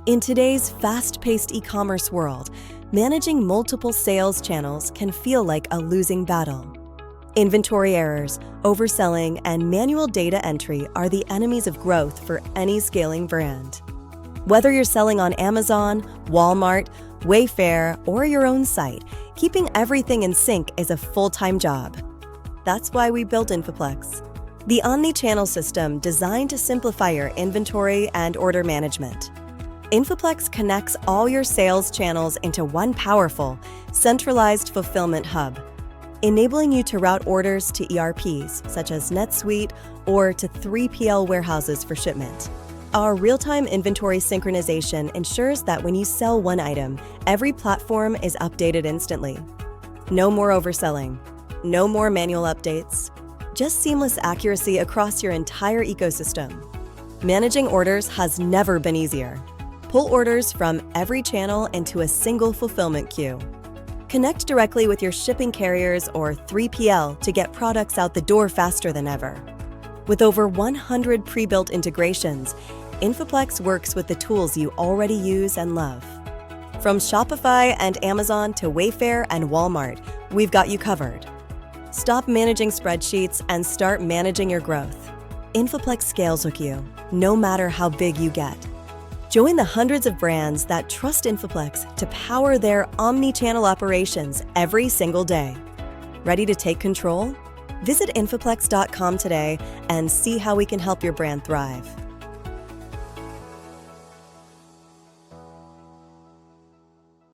In today's fast-paced e-commerce world, managing multiple sales channels can feel like a losing battle. Inventory errors, overselling, and manual data entry are the enemies of growth for any scaling brand. Whether you're selling on Amazon, Walmart, Wayfair, or your own site, keeping everything in sync is a full-time job. That's why we built InfiPlex, the omni-channel system designed to simplify your inventory and order management. InfiPlex connects all your sales channels into one powerful, centralized fulfillment hub, enabling you to route orders to ERPs such as NetSuite or to 3PL warehouses for shipment. Our real-time inventory synchronization ensures that when you sell one item, every platform is updated instantly. No more overselling, no more manual updates, just seamless accuracy across your entire ecosystem. Managing orders has never been easier. Pull orders from every channel into a single fulfillment queue. Connect directly with your shipping carriers or 3PL to get products out the door faster than ever. With over 100 pre-built integrations, InfiPlex works with the tools you already use and love. From Shopify and Amazon to Wayfair and Walmart, we've got you covered. Stop managing spreadsheets and start managing your growth. InfiPlex scales with you, no matter how big you get. Join the hundreds of brands that trust InfiPlex to power their omni-channel operations every single day. Ready to take control? Visit infiplex.com today and see how we can help your brand thrive.